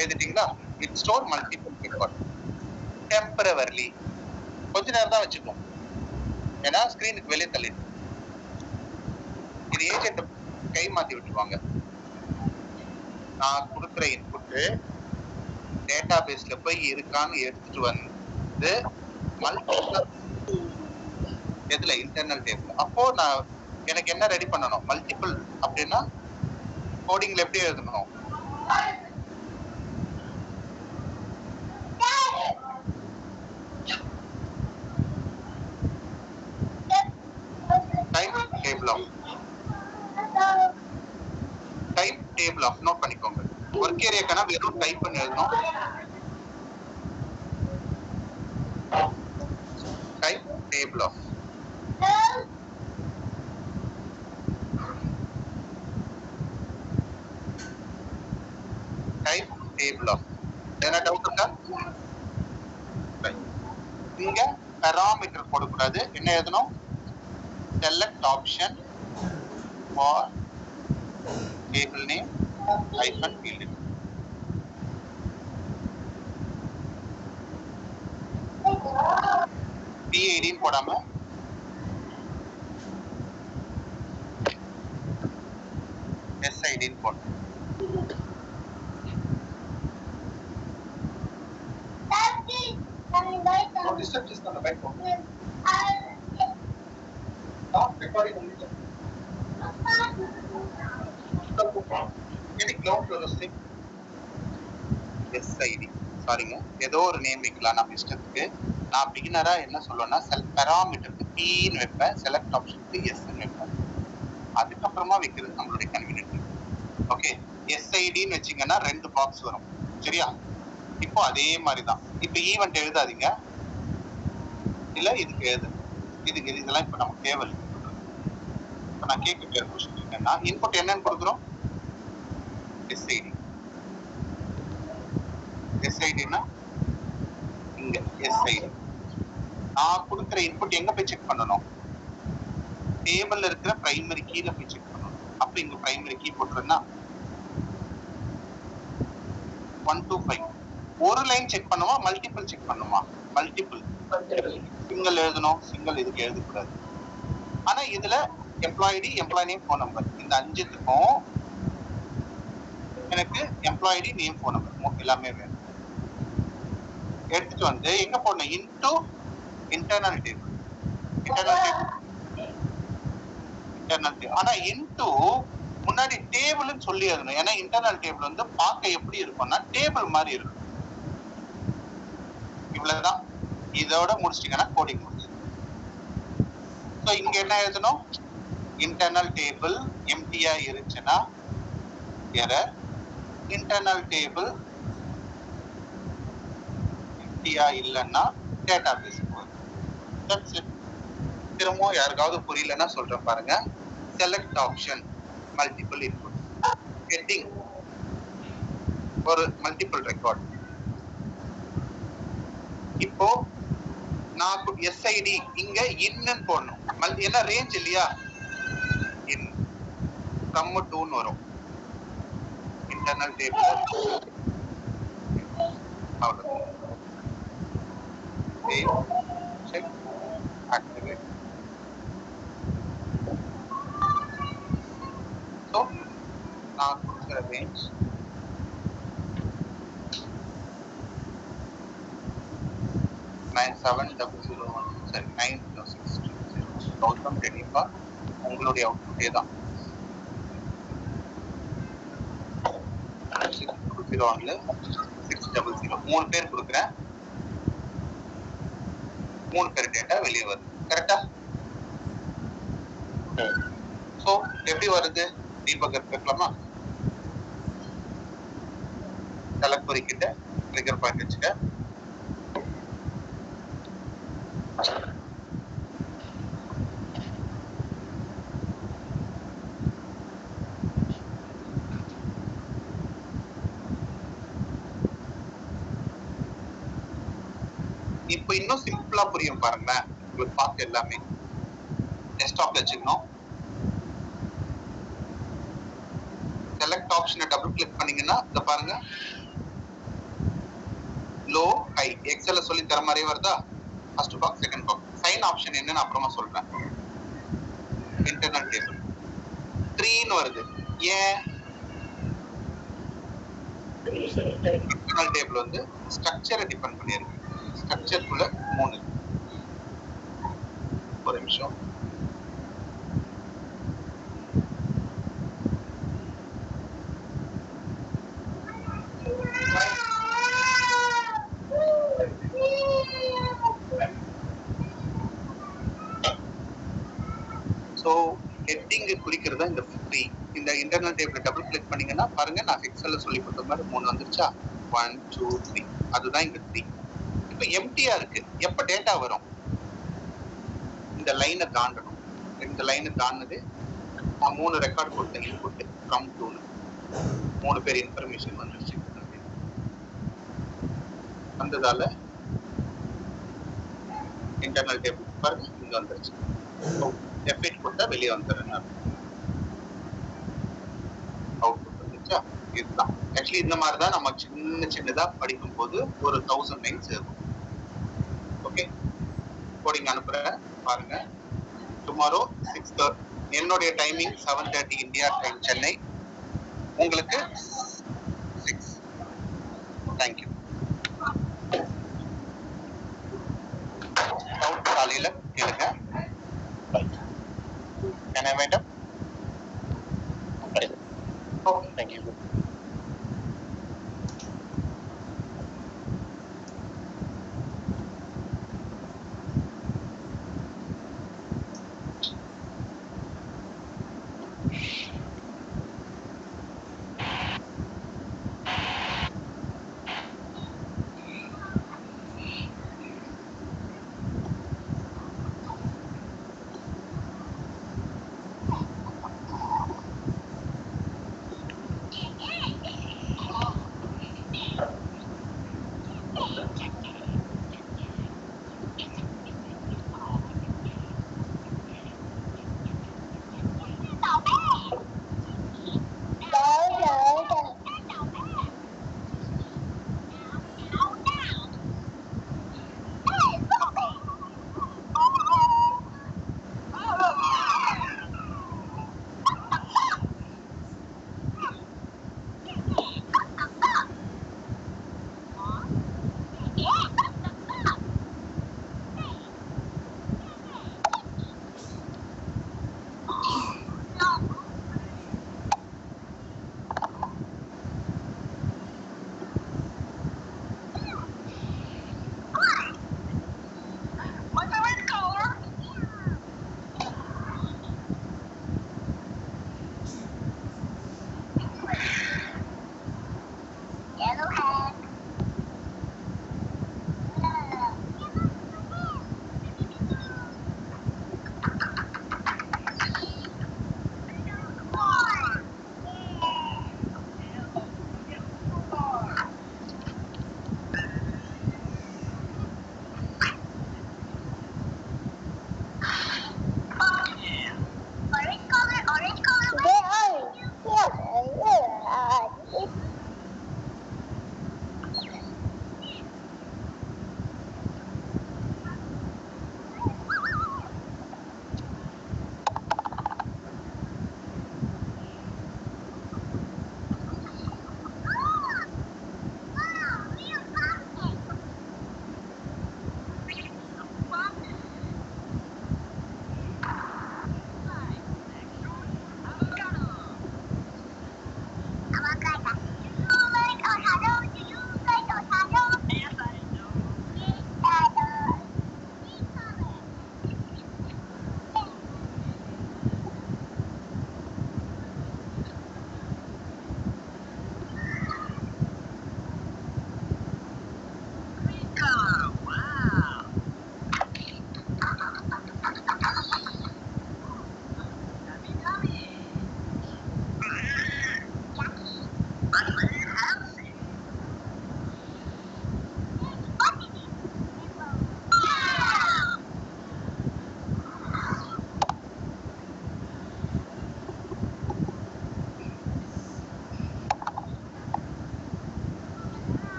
எழுதிட்டீங்களா? It store multiple record temporarily. கொஞ்ச நேரம் தான் வச்சுக்கோம், ஏன்னா ஸ்கிரீனுக்கு வெளியே தள்ளிடு. இது ஏஜென்ட் கை மாத்தி விட்டுருவாங்க. நான் கொடுக்குற இன்புட்டு டேட்டா பேஸ்ல போய் இருக்கான்னு எடுத்துட்டு வந்து மல்டிபிள் எதுல இன்டர்னல் டேபிள். அப்போ நான் எனக்கு என்ன ரெடி பண்ணணும்? மல்டிபிள் அப்படின்னா கோடிங்ல எப்படி எழுதணும்? டைப் டேபிள் ஆஃப் நோட் பண்ணிக்கோங்க. ஒர்க் ஏரியாக்கான வெறும் டைப் பண்ணி எழுதணும். டைப் டேபிள் ஆஃப் என்ன டவுட் இருக்கா? இங்க பாராமீட்டர் போடக்கூடாது. என்ன எழுதணும்? Select option for table name hyphen field. PID போடாம SID போடணும். SID சாரிங்க, ஏதோ ஒரு நேம் வைக்கலாம். நான் இஷ்டத்துக்கு நான் பிகினரா என்ன சொல்லுவேன்னா பாராமீட்டருக்கு Pன்னு வைப்பேன், செலக்ட் ஆப்ஷனுக்கு Sன்னு வைப்பேன். அதுக்கப்புறமா வைக்கிறது நம்மளுடைய கன்வீனியன்ட். ஓகே, SIDன்னு வச்சீங்கன்னா 2 பாக்ஸ் வரும். சரியா? இப்போ அதே மாதிரிதான். இப்போ ஈவெண்ட் எழுதாதீங்க, இல்ல இதுக்கு எழுது, இதுக்கு இதெல்லாம் இப்ப நமக்கு தேவையில்லை. இப்ப நான் கேட்க கொஸ்டின் என்னன்னா, இன்புட் என்னன்னு கொடுக்குறோம்? SID. SIDனா இங்க SID. நான் கொடுக்குற இன்புட் எங்க போய் செக் பண்ணணும்? டேபிள்ல இருக்கிற பிரைமரி கீல போய் செக் பண்ணணும். அப்ப இங்க பிரைமரி கீ போட்டுருந்தா 1 to 5 ஒரு லைன் செக் பண்ணுமா, மல்டிபிள் செக் பண்ணுமா? மல்டிபிள். சிங்கிள் எழுதணும், சிங்கிள் இதுக்கு எழுதக்கூடாது. ஆனா இதுல எம்ப்ளாய்டி, எம்ப்ளாய் நேம், ஃபோன் நம்பர், இந்த 5த்துக்கும் எனக்கு எம்ப்ளாய்டி நேம் ஃபோன் நம்பர் எல்லாமே வேணும். எடுத்துட்டு வந்து எங்க போடணும்? Into internal table. ஆனா இன்டு முன்னாடி டேபிள்னு சொல்லி எழுதணும். ஏன்னா இன்டர்னல் டேபிள் வந்து பார்க்க எப்படி இருக்கும்னா டேபிள் மாதிரி இருக்கும். இவ்வளவுதான். இதோட முடிச்சிட்டீங்கன்னா கோடிங் முடிச்சு. ஸோ இங்க என்ன எழுதணும்? இன்டர்னல் டேபிள் எம்டியா இருந்துச்சுன்னா எரர், இன்டர்னல் டேபிள் எம்டியா இல்லைன்னா டேட்டாபேஸ் போகுது. That's it. திரும்பவும் யாருக்காவது புரியலன்னா சொல்றேன் பாருங்க. Select option multiple input, heading ஒரு மல்டிபிள் ரெக்கார்ட். இப்போ நான் SID இங்க இன்னு போடணும். என்ன ரேஞ்ச் இல்லையா? இன் from 2 வரும். இன்டர்னல் டேபிள் அவ்வளவுதான். Check activate. ஸோ நான் கொடுக்குற ரேஞ்ச் 9700 சரி 90620. அவுட்கம் கண்டிப்பா உங்களுடைய அவுட்புட்டே தான். 600 600 3 பேர் கொடுக்குறேன். 3 பேர் டேட்டா வெளியே வருது. கரெக்டா? சோ எப்படி வருது? டீபக்கர் கேட்கலாமா? செலக்ட் குறிக்கிட்ட ட்ரிகர் பாயிண்ட் வச்சுக்க. இப்போ இன்னும் சிம்பிளா புரியும் பாருங்களேன். உங்களுக்கு பார்த்து எல்லாமே டெஸ்க்டாப்ல வச்சுக்கணும். செலக்ட் ஆப்ஷனை டபுள் கிளிக் பண்ணீங்கன்னா இத பாருங்க, லோ ஹை எக்ஸல்ல சொல்லி தர மாதிரி வருதா? First box, second box. Sign option என்னன்னு அப்புறமா சொல்றேன். இன்டர்னல் டேபிள் 3 வருது. ஏன்? இன்டர்னல் டேபிள் வந்து ஸ்ட்ரக்சரை டிபெண்ட் பண்ணியிருக்கு. ஸ்ட்ரக்சருக்குள்ள 3 ஸோ ஹெட்டிங் குறிக்கிறது இந்த 3. இந்த இன்டர்னல் டேபிள் டபுள் கிளிக் பண்ணீங்கன்னா பாருங்க, நான் எக்ஸல்ல சொல்லி கொடுத்த மாதிரி 3 வந்துருச்சா, 1 2 3. அதுதான் இங்க 3. இப்போ எம்டியா இருக்கு. எப்ப டேட்டா வரும்? இந்த லைனை தாண்டணும். இந்த லைனை தாண்டினது நான் 3 ரெக்கார்ட் கொடுத்தேன். இன்புட் ஃப்ரம் டு 3 பேர் இன்ஃபர்மேஷன் வந்துருச்சு. வந்ததால இன்டர்னல் டேபிள் பாருங்க இங்க வந்துருச்சு. F8 கொடுத்தா வெளியே வந்துடுறேன். அவுட்புட் வந்துருச்சா? இதுதான் ஆக்சுவலி இந்த மாதிரி தான் நம்ம சின்னதா படிக்கும் போது ஒரு 1000 லைன்ஸ் இருக்கும். ஓகே, கோடிங் அனுப்புறேன் பாருங்க. டுமாரோ 6:30 என்னுடைய டைமிங் 7:30 இந்தியா டைம் சென்னை, உங்களுக்கு 6. தேங்க்யூ. காலையில கேளுங்க. By. Can I wind up?